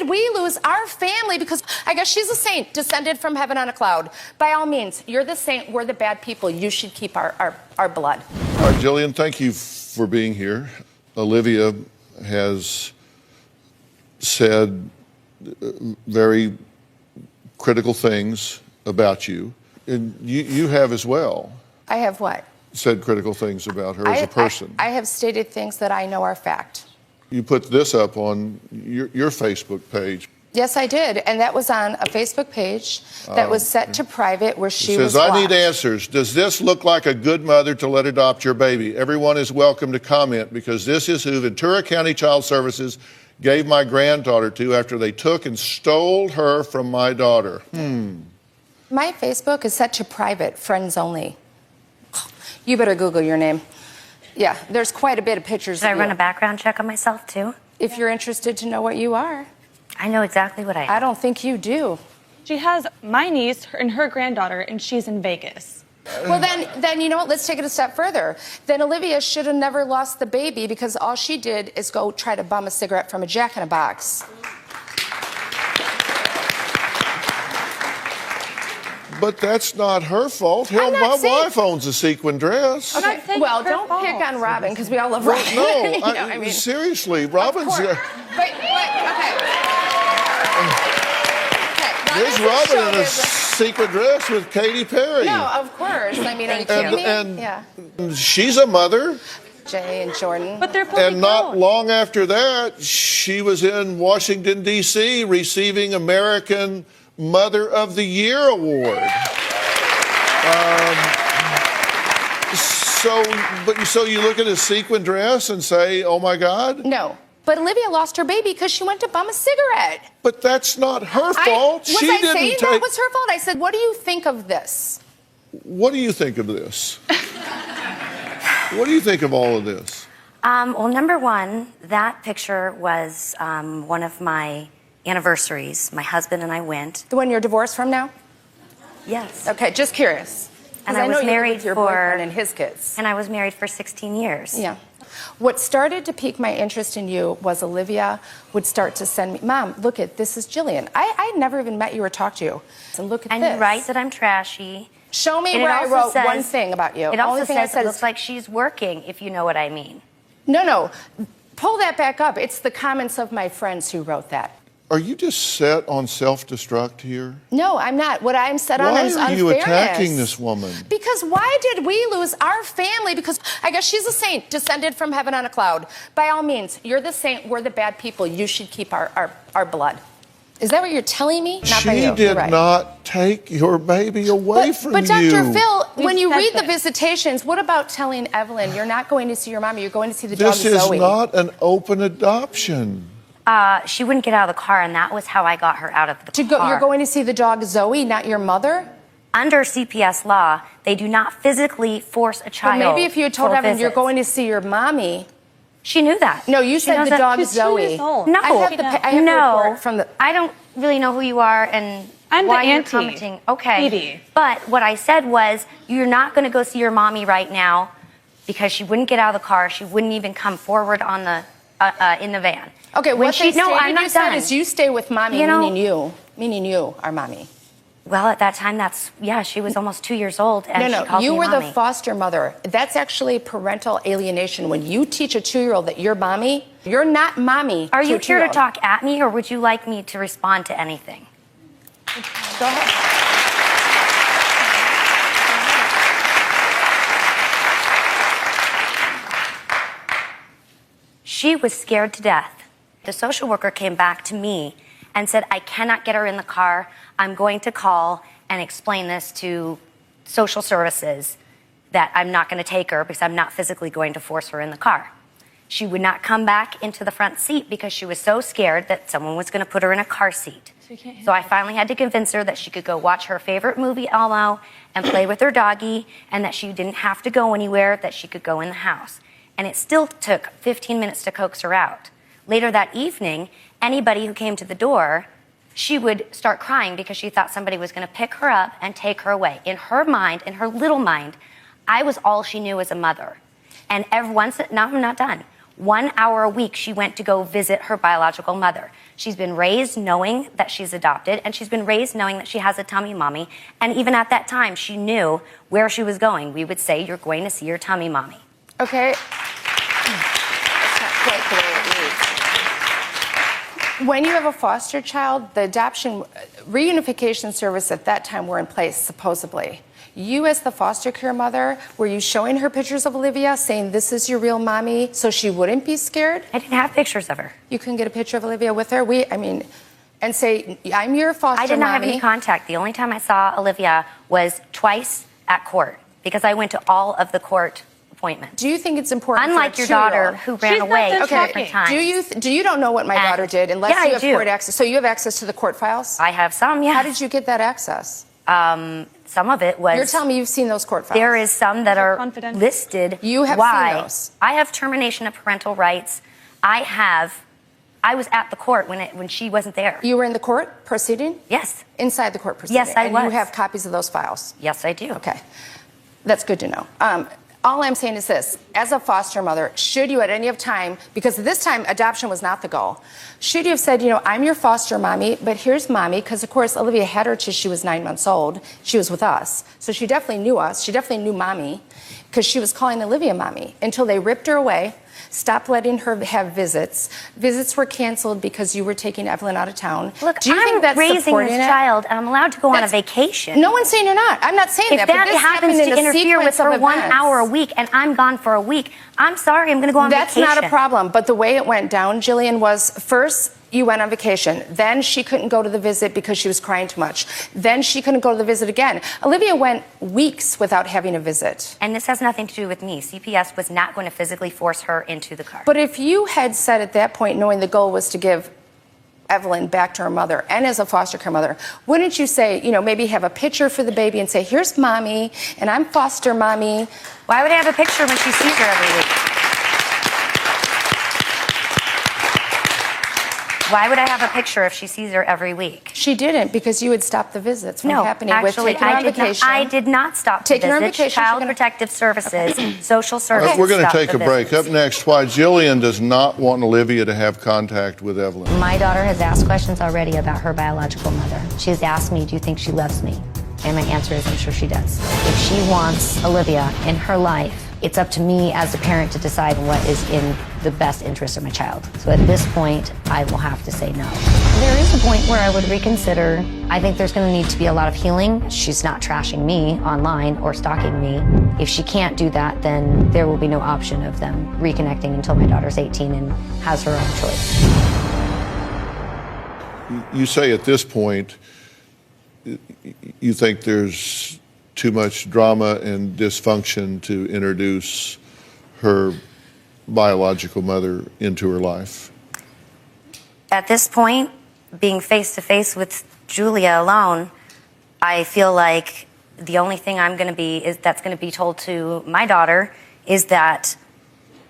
did we lose our family because I guess she's a saint, descended from heaven on a cloud? By all means, you're the saint, we're the bad people. You should keep our blood. All right, Jillian, thank you for being here. Olivia has said very critical things about you, and you have as well. I have what? Said critical things about her as a person. I have stated things that I know are fact. You put this up on your Facebook page. Yes, I did, and that was on a Facebook page that was set to private where she was blocked. I need answers. Does this look like a good mother to let adopt your baby? Everyone is welcome to comment because this is who Ventura County Child Services gave my granddaughter to after they took and stole her from my daughter. My Facebook is set to private, friends only. You better Google your name. Yeah, there's quite a bit of pictures Did of I run a background check on myself, too? If you're interested to know what you are. I know exactly what I am. I don't think you do. She has my niece and her granddaughter, and she's in Vegas. Well, then you know what? Let's take it a step further. Then Olivia should have never lost the baby because all she did is go try to bum a cigarette from a Jack-in-a-Box. But that's not her fault. Hell, my wife owns a sequin dress. Okay, well, don't pick on Robin because we all love Robin. No, You know, I mean, seriously, Robin's... But, okay. There's Robin in a sequin dress with Katy Perry. No, of course. I mean, are you kidding me? And she's a mother. Jay and Jordan. But they're fully And not grown. long after that, she was in Washington, D.C., receiving American Mother of the Year award. So you look at a sequin dress and say, oh, my God? No. But Olivia lost her baby because she went to bum a cigarette. But that's not her fault. Was I saying that was her fault? I said, what do you think of this? What do you think of this? What do you think of all of this? Well, number one, that picture was one of my anniversaries. My husband and I went. The one you're divorced from now? Yes. Okay, just curious. And I was married with your for boyfriend and his kids. And I was married for 16 years. Yeah. What started to pique my interest in you was Olivia would start to send me, Mom, look at this is Jillian. I'd never even met you or talked to you. So look at and this. And you write that I'm trashy. Show me where I wrote one thing about you. It also says it looks like she's working, if you know what I mean. No. Pull that back up. It's the comments of my friends who wrote that. Are you just set on self-destruct here? No, I'm not. What I'm set on is unfairness. Why are you attacking this woman? Because why did we lose our family? Because I guess she's a saint, descended from heaven on a cloud. By all means, you're the saint, we're the bad people. You should keep our blood. Is that what you're telling me? Not by you. She did not take your baby away from you. But Dr. Phil, when you read the Visitations, what about telling Evelyn, you're not going to see your mommy, you're going to see the dog Zoe? This is not an open adoption. She wouldn't get out of the car, and that was how I got her out of the car. You're going to see the dog Zoe, not your mother? Under CPS law, they do not physically force a child. But maybe if you had told Evan you're going to see your mommy. She knew that. No, you said the dog Zoe. 2 years old. No, I have the report from the. I don't really know who you are and I'm why the you're auntie. commenting. Okay. Phoebe. But what I said was, you're not going to go see your mommy right now because she wouldn't get out of the car. She wouldn't even come forward on the in the van. Okay, when what they stated I'm not you said done. is you stay with mommy, meaning you, our mommy. Well, at that time, she was almost 2 years old, and she called you me were mommy. the foster mother. That's actually parental alienation. When you teach a 2-year-old that you're mommy, you're not mommy. Are you here to talk at me, or would you like me to respond to anything? Go ahead. She was scared to death. The social worker came back to me and said, I cannot get her in the car. I'm going to call and explain this to social services that I'm not going to take her because I'm not physically going to force her in the car. She would not come back into the front seat because she was so scared that someone was going to put her in a car seat. So I finally had to convince her that she could go watch her favorite movie, Elmo, and play with her doggy, and that she didn't have to go anywhere, that she could go in the house. And it still took 15 minutes to coax her out. Later that evening, anybody who came to the door, she would start crying because she thought somebody was going to pick her up and take her away. In her mind, in her little mind, I was all she knew as a mother. And now I'm not done. 1 hour a week she went to go visit her biological mother. She's been raised knowing that she's adopted, and she's been raised knowing that she has a tummy mommy. And even at that time, she knew where she was going. We would say, you're going to see your tummy mommy. Okay. That's not quite the way it reads. When you have a foster child, the adoption reunification service at that time were in place, supposedly. You, as the foster care mother, were you showing her pictures of Olivia, saying this is your real mommy, so she wouldn't be scared? I didn't have pictures of her. You couldn't get a picture of Olivia with her? And say, I'm your foster I did not have mommy. any contact. The only time I saw Olivia was twice at court, because I went to all of the court appointments. Do you think it's important? Unlike for a your daughter, 2-year-old who ran away different times. Do you don't know what my daughter did unless Yeah, you I have do. court access? So you have access to the court files? I have some, yeah. How did you get that access? Some of it was... You're telling me you've seen those court files? There is some that are Confidential. listed. You have why. seen those? I have termination of parental rights. I was at the court when she wasn't there. You were in the court proceeding? Yes. Inside the court proceeding? Yes, I and was. you have copies of those files? Yes, I do. Okay. That's good to know. All I'm saying is this. As a foster mother, should you at any of time, because this time adoption was not the goal, should you have said, I'm your foster mommy, but here's mommy, because of course Olivia had her till she was 9 months old. She was with us. So she definitely knew us. She definitely knew mommy, because she was calling Olivia mommy until they ripped her away, stopped letting her have visits. Visits were canceled because you were taking Evelyn out of town. Look, Do you I'm think that's raising supporting this it? child, and I'm allowed to go on a vacation. No one's saying you're not. I'm not saying If that. But that this happens happened in to a interfere with sequence her of 1 events. hour a week, and I'm gone for a week, I'm sorry, I'm going to go on vacation. That's not a problem. But the way it went down, Jillian, was first you went on vacation. Then she couldn't go to the visit because she was crying too much. Then she couldn't go to the visit again. Olivia went weeks without having a visit. And this has nothing to do with me. CPS was not going to physically force her into the car. But if you had said at that point, knowing the goal was to give Evelyn back to her mother and as a foster care mother, wouldn't you say, maybe have a picture for the baby and say, here's mommy and I'm foster mommy? Why would I have a picture when she sees her every week? Why would I have a picture if she sees her every week? She didn't, because you had stopped the visits from happening actually, with taking her on vacation. I did not stop the Taking her on visits. vacation, Child you're gonna- Protective Services, social services. We're going to stopped take the a break. visits. Up next, why Jillian does not want Olivia to have contact with Evelyn. My daughter has asked questions already about her biological mother. She's asked me, do you think she loves me? And my answer is, I'm sure she does. If she wants Olivia in her life, it's up to me as a parent to decide what is in the best interest of my child. So at this point, I will have to say no. There is a point where I would reconsider. I think there's going to need to be a lot of healing. She's not trashing me online or stalking me. If she can't do that, then there will be no option of them reconnecting until my daughter's 18 and has her own choice. You say at this point, you think there's too much drama and dysfunction to introduce her biological mother into her life. At this point, being face to face with Julia alone, I feel like the only thing that's going to be told to my daughter is that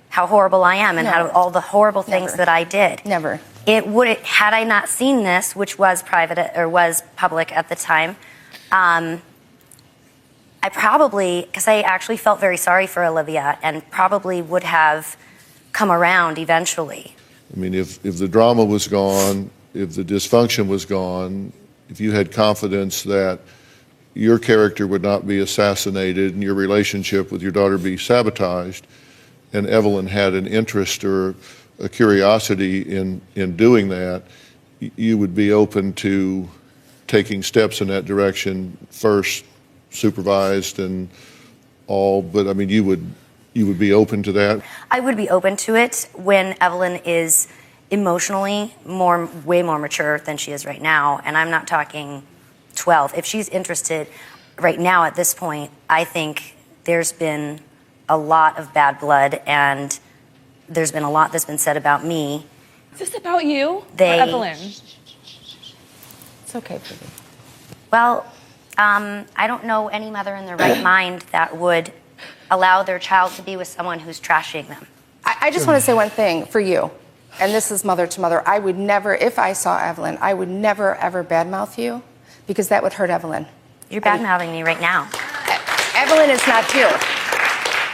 how horrible I am and No. how all the horrible things Never. that I did. Never. It would, had I not seen this, which was private or was public at the time, I probably, because I actually felt very sorry for Olivia and probably would have come around eventually. I mean, if the drama was gone, if the dysfunction was gone, if you had confidence that your character would not be assassinated and your relationship with your daughter be sabotaged, and Evelyn had an interest or a curiosity in doing that, you would be open to taking steps in that direction, first supervised and all, but I mean, you would be open to that? I would be open to it when Evelyn is emotionally way more mature than she is right now, and I'm not talking 12. If she's interested right now at this point, I think there's been a lot of bad blood, and there's been a lot that's been said about me. Is this about you or They- Evelyn? It's okay, baby. Well, I don't know any mother in their right mind that would allow their child to be with someone who's trashing them. I just want to say one thing for you, and this is mother to mother. I would never, if I saw Evelyn, I would never, ever badmouth you, because that would hurt Evelyn. You're bad-mouthing me right now. Evelyn is not here.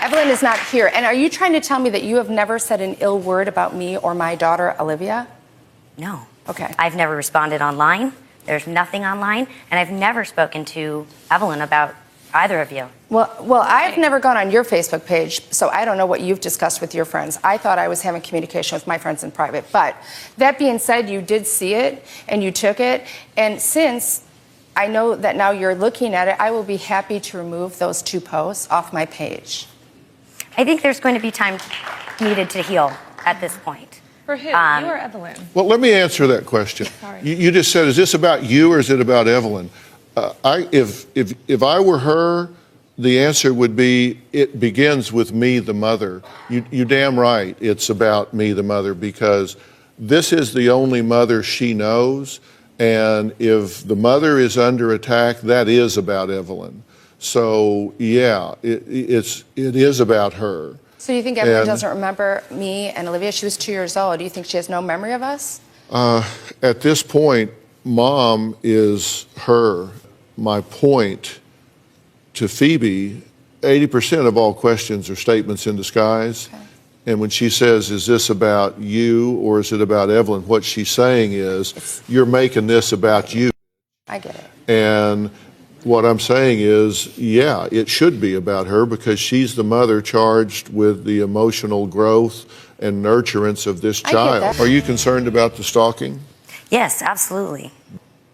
Evelyn is not here. And are you trying to tell me that you have never said an ill word about me or my daughter, Olivia? No. Okay. I've never responded online. There's nothing online. And I've never spoken to Evelyn about either of you. Well, I've never gone on your Facebook page, so I don't know what you've discussed with your friends. I thought I was having communication with my friends in private. But that being said, you did see it, and you took it. And since I know that now you're looking at it, I will be happy to remove those 2 posts off my page. I think there's going to be time needed to heal at this point. For who? You or Evelyn? Well, let me answer that question. Sorry. You just said, is this about you or is it about Evelyn? If I were her, the answer would be, it begins with me, the mother. You damn right it's about me, the mother, because this is the only mother she knows. And if the mother is under attack, that is about Evelyn. So, yeah, it is about her. So you think Evelyn doesn't remember me and Olivia? She was 2 years old. Do you think she has no memory of us? At this point, Mom is her. My point to Phoebe, 80% of all questions are statements in disguise. Okay. And when she says, is this about you or is it about Evelyn? What she's saying is, you're making this about you. I get it. And what I'm saying is, yeah, it should be about her because she's the mother charged with the emotional growth and nurturance of this child. Are you concerned about the stalking? Yes, absolutely.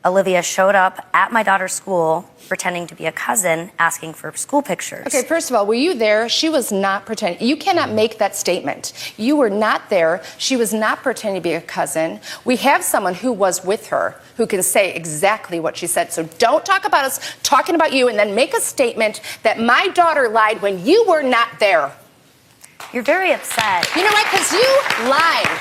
Olivia showed up at my daughter's school pretending to be a cousin, asking for school pictures. Okay, first of all, were you there? She was not pretending. You cannot make that statement. You were not there. She was not pretending to be a cousin. We have someone who was with her who can say exactly what she said. So don't talk about us talking about you and then make a statement that my daughter lied when you were not there. You're very upset. You know what? Because you lied.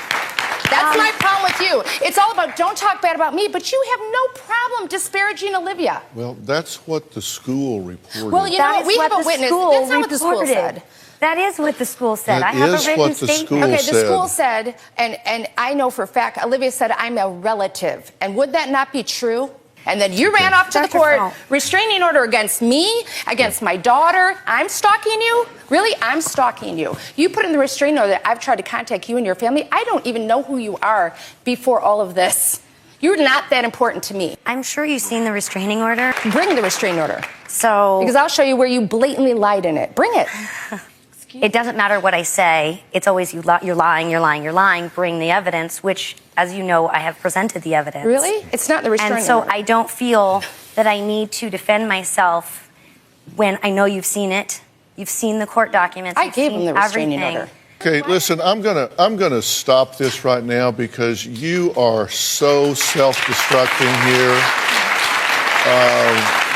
That's my problem with you. It's all about don't talk bad about me, but you have no problem disparaging Olivia. Well, that's what the school reported. Well, you know what? We have a witness. That's not what the school said. That is what the school said. That I have is a written what the statement. school Okay, said. the school said, and I know for a fact, Olivia said, I'm a relative. And would that not be true? And then you ran off to the court, restraining order against me, against my daughter. I'm stalking you? Really? I'm stalking you. You put in the restraining order that I've tried to contact you and your family. I don't even know who you are before all of this. You're not that important to me. I'm sure you've seen the restraining order. Bring the restraining order. So, because I'll show you where you blatantly lied in it. Bring it. It doesn't matter what I say. It's always you're lying, you're lying, you're lying. Bring the evidence, which, as you know, I have presented the evidence. Really? It's not the restraining order. And so I don't feel that I need to defend myself when I know you've seen it. You've seen the court documents. I gave him the restraining order. Okay, listen, I'm gonna stop this right now because you are so self-destructing here.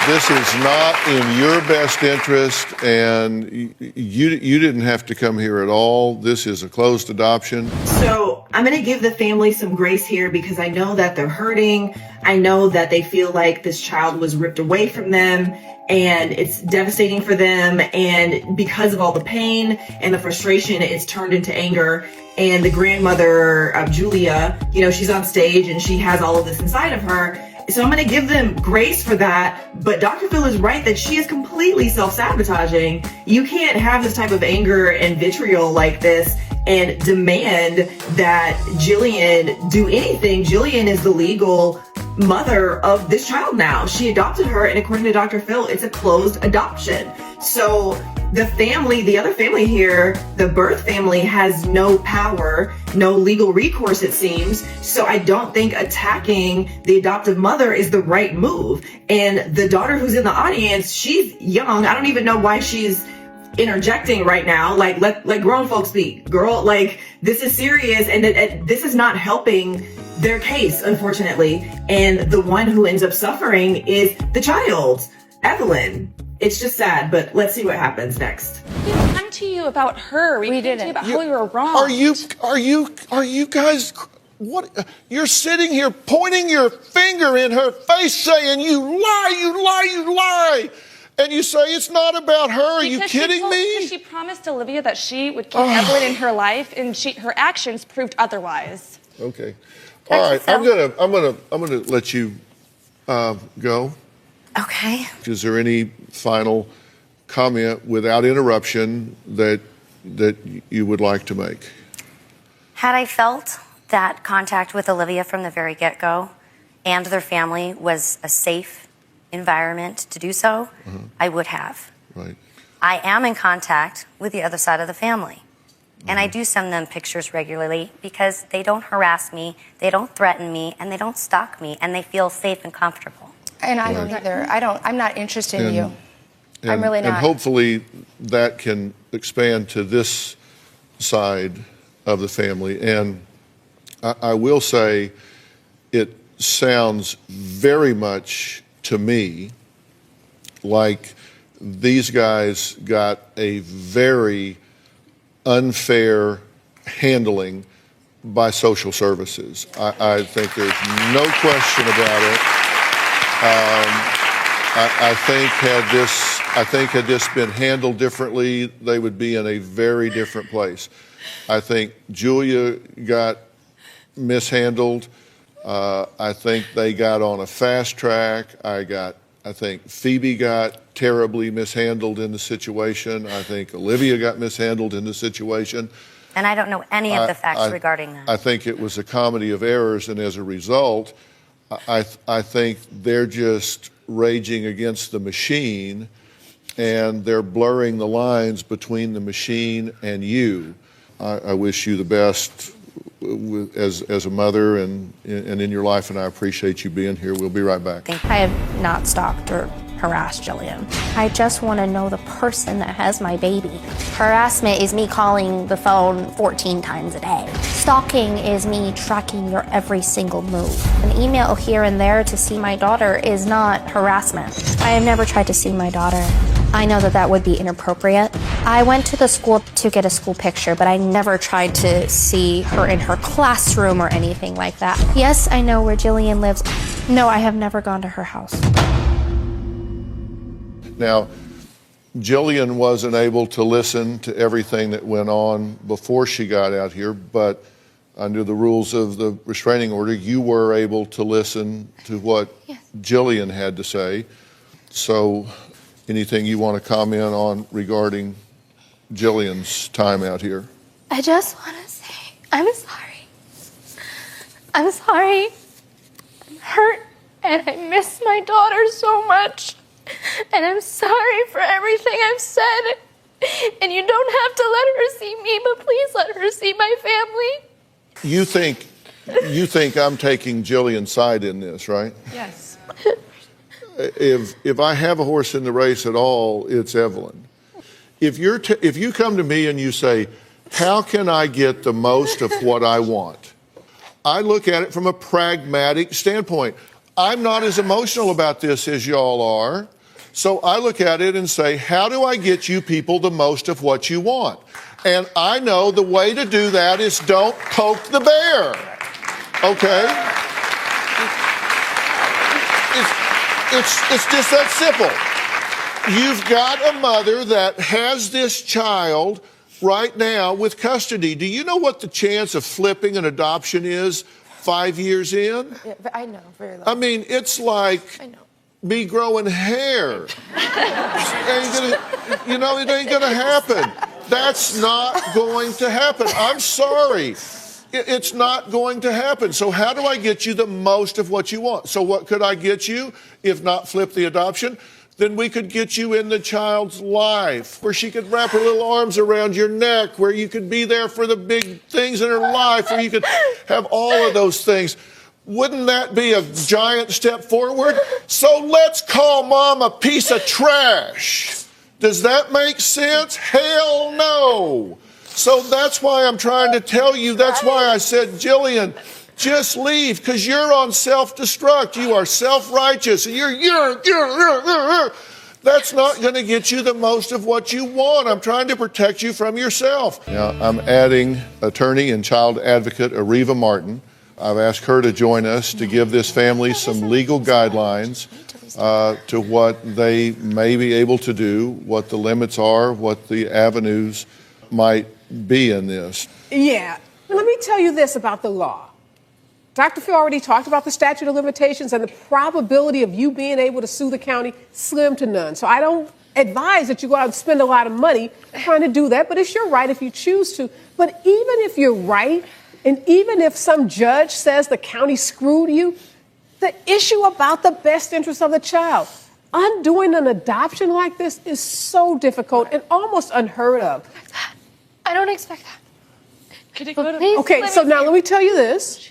This is not in your best interest, and you didn't have to come here at all. This is a closed adoption. So I'm going to give the family some grace here because I know that they're hurting. I know that they feel like this child was ripped away from them, and it's devastating for them. And because of all the pain and the frustration, it's turned into anger. And the grandmother of Julia, you know, she's on stage and she has all of this inside of her. So I'm going to give them grace for that. But Dr. Phil is right that she is completely self-sabotaging. You can't have this type of anger and vitriol like this and demand that Jillian do anything. Jillian is the legal mother of this child now. She adopted her, and according to Dr. Phil, it's a closed adoption. So the family, the other family here, the birth family, has no power, no legal recourse, it seems. So I don't think attacking the adoptive mother is the right move. And the daughter who's in the audience, she's young. I don't even know why she's interjecting right now. Like, let grown folks speak, girl. Like, this is serious, and this is not helping their case, unfortunately. And the one who ends up suffering is the child, Evelyn. It's just sad, but let's see what happens next. We didn't come to you about her. We came to you about how we were wrong. Are you guys, what? You're sitting here pointing your finger in her face saying, you lie. And you say it's not about her. Are you kidding me? Because she promised Olivia that she would keep Evelyn in her life, and her actions proved otherwise. Okay. All right. I'm gonna let you go. Okay. Is there any final comment without interruption that you would like to make. Had I felt that contact with Olivia from the very get-go and their family was a safe environment to do so, I would have. Right. I am in contact with the other side of the family. And I do send them pictures regularly because they don't harass me, they don't threaten me, and they don't stalk me, and they feel safe and comfortable. And I don't either. I'm not interested in you. I'm really not. And hopefully that can expand to this side of the family. And I will say it sounds very much to me like these guys got a very unfair handling by social services. I think there's no question about it. I think had this been handled differently, they would be in a very different place. I think Julia got mishandled. I think they got on a fast track. I think Phoebe got terribly mishandled in the situation. I think Olivia got mishandled in the situation. And I don't know any of the facts regarding that. I think it was a comedy of errors, and as a result, I think they're just raging against the machine, and they're blurring the lines between the machine and you. I wish you the best as a mother and in your life, and I appreciate you being here. We'll be right back. I have not stalked or harassed Jillian. I just want to know the person that has my baby. Harassment is me calling the phone 14 times a day. Stalking is me tracking your every single move. An email here and there to see my daughter is not harassment. I have never tried to see my daughter. I know that would be inappropriate. I went to the school to get a school picture, but I never tried to see her in her classroom or anything like that. Yes, I know where Jillian lives. No, I have never gone to her house. Now, Jillian wasn't able to listen to everything that went on before she got out here, but under the rules of the restraining order, you were able to listen to what Jillian had to say. So, anything you want to comment on regarding Jillian's time out here? I just want to say, I'm sorry. I'm sorry. I'm hurt, and I miss my daughter so much. And I'm sorry for everything I've said. And you don't have to let her see me, but please let her see my family. You think I'm taking Jillian's side in this, right? Yes. If I have a horse in the race at all, it's Evelyn. If you come to me and you say, how can I get the most of what I want? I look at it from a pragmatic standpoint. I'm not as emotional about this as y'all are. So I look at it and say, how do I get you people the most of what you want? And I know the way to do that is don't poke the bear. Okay? It's just that simple. You've got a mother that has this child right now with custody. Do you know what the chance of flipping an adoption is 5 years in? Yeah, I know, very low. I mean, it's like me growing hair. It ain't gonna happen. That's not going to happen. I'm sorry. It's not going to happen. So how do I get you the most of what you want? So what could I get you if not flip the adoption? Then we could get you in the child's life where she could wrap her little arms around your neck, where you could be there for the big things in her life, where you could have all of those things. Wouldn't that be a giant step forward? So let's call mom a piece of trash. Does that make sense? Hell no. So that's why I'm trying to tell you, that's why I said, Jillian, just leave, because you're on self-destruct. You are self-righteous, and you're that's not going to get you the most of what you want. I'm trying to protect you from yourself. Now, I'm adding attorney and child advocate Ariva Martin. I've asked her to join us to give this family some legal guidelines to what they may be able to do, what the limits are, what the avenues might be in this. Yeah. Let me tell you this about the law. Dr. Phil already talked about the statute of limitations, and the probability of you being able to sue the county, slim to none. So I don't advise that you go out and spend a lot of money trying to do that, but it's your right if you choose to. But even if you're right, and even if some judge says the county screwed you, the issue about the best interest of the child, undoing an adoption like this is so difficult and almost unheard of. I don't expect that. Could it go to Please Okay, so now let me tell you this.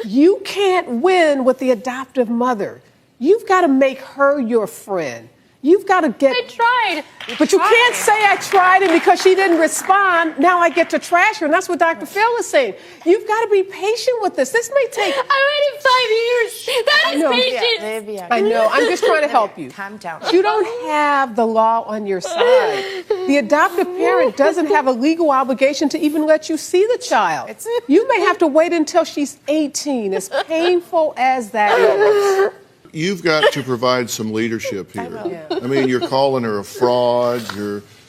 You can't win with the adoptive mother. You've got to make her your friend. You've got to get... I tried. But you can't say I tried, and because she didn't respond, now I get to trash her. And that's what Dr. Phil is saying. You've got to be patient with this. This may take... I waited 5 years. That is patience. Olivia. I know. I'm just trying to help you. Calm down. You don't have the law on your side. The adoptive parent doesn't have a legal obligation to even let you see the child. You may have to wait until she's 18, as painful as that is. You've got to provide some leadership here. I mean, you're calling her a fraud.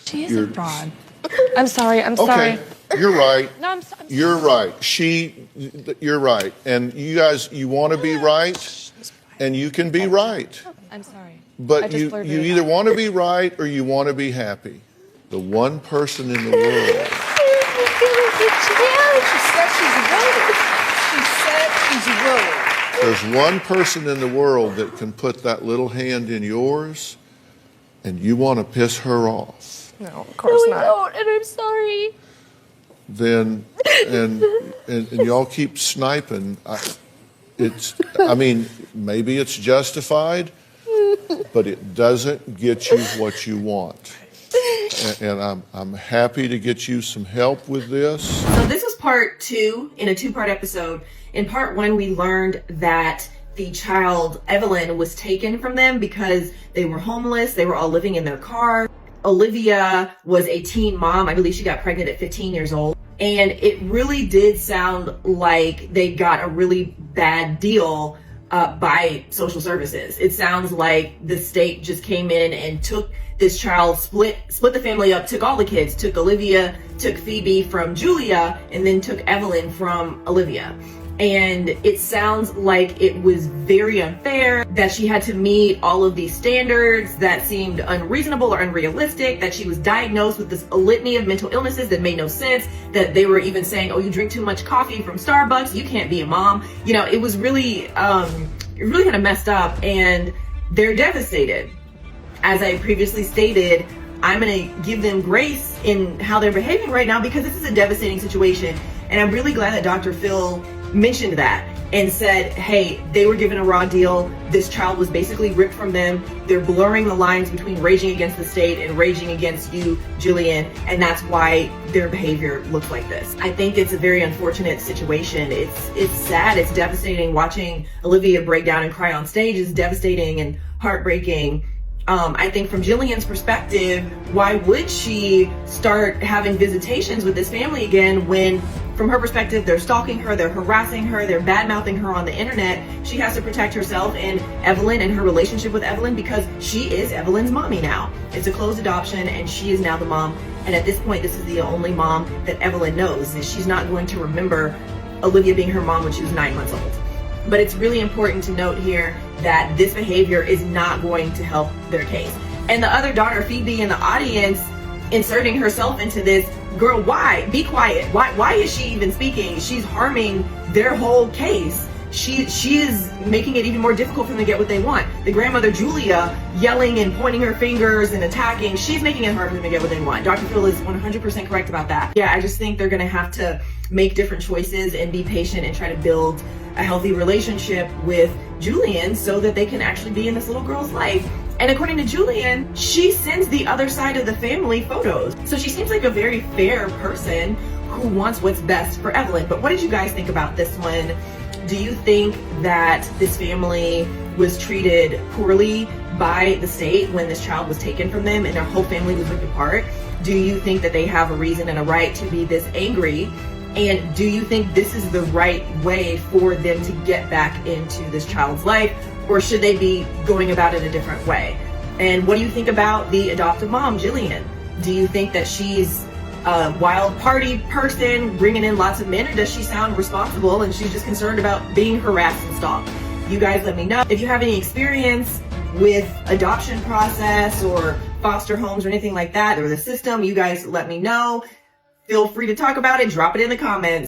She is a fraud. I'm sorry. I'm sorry. Okay, you're right. No, I'm You're right. You're right. And you guys, you want to be right, and you can be right. I'm sorry. I But just you blurted it either out. want to be right or you want to be happy. The one person in the world. She said she's willing. She said she's willing. There's one person in the world that can put that little hand in yours, and you want to piss her off. No, of course not. don't, and I'm sorry. Then and y'all keep sniping. I mean, maybe it's justified, but it doesn't get you what you want. And I'm happy to get you some help with this. So this was part 2 in a 2-part episode. In part 1, we learned that the child, Evelyn, was taken from them because they were homeless. They were all living in their car. Olivia was a teen mom. I believe she got pregnant at 15 years old. And it really did sound like they got a really bad deal by social services. It sounds like the state just came in and took this child, split the family up, took all the kids, took Olivia, took Phoebe from Julia, and then took Evelyn from Olivia. And it sounds like it was very unfair, that she had to meet all of these standards that seemed unreasonable or unrealistic, that she was diagnosed with this litany of mental illnesses that made no sense, that they were even saying, oh, you drink too much coffee from Starbucks, you can't be a mom. You know, it was really kind of messed up, and they're devastated. As I previously stated, I'm going to give them grace in how they're behaving right now because this is a devastating situation. And I'm really glad that Dr. Phil mentioned that and said, hey, they were given a raw deal. This child was basically ripped from them. They're blurring the lines between raging against the state and raging against you, Jillian, and that's why their behavior looks like this. I think it's a very unfortunate situation. It's sad, it's devastating. Watching Olivia break down and cry on stage is devastating and heartbreaking. I think from Jillian's perspective, why would she start having visitations with this family again when, from her perspective, they're stalking her, they're harassing her, they're bad-mouthing her on the internet? She has to protect herself and Evelyn and her relationship with Evelyn because she is Evelyn's mommy now. It's a closed adoption and she is now the mom. And at this point, this is the only mom that Evelyn knows. And she's not going to remember Olivia being her mom when she was 9 months old. But it's really important to note here that this behavior is not going to help their case. And the other daughter, Phoebe, in the audience, inserting herself into this, girl, why? Be quiet. Why is she even speaking? She's harming their whole case. She is making it even more difficult for them to get what they want. The grandmother, Julia, yelling and pointing her fingers and attacking, she's making it hard for them to get what they want. Dr. Phil is 100% correct about that. Yeah, I just think they're gonna have to make different choices and be patient and try to build a healthy relationship with Julian so that they can actually be in this little girl's life. And according to Jillian, she sends the other side of the family photos. So she seems like a very fair person who wants what's best for Evelyn. But what did you guys think about this one? Do you think that this family was treated poorly by the state when this child was taken from them and their whole family was ripped apart? Do you think that they have a reason and a right to be this angry? And do you think this is the right way for them to get back into this child's life? Or should they be going about it a different way? And what do you think about the adoptive mom, Jillian? Do you think that she's a wild party person bringing in lots of men, or does she sound responsible and she's just concerned about being harassed and stalked? You guys let me know. If you have any experience with adoption process or foster homes or anything like that, or the system, you guys let me know. Feel free to talk about it. Drop it in the comments.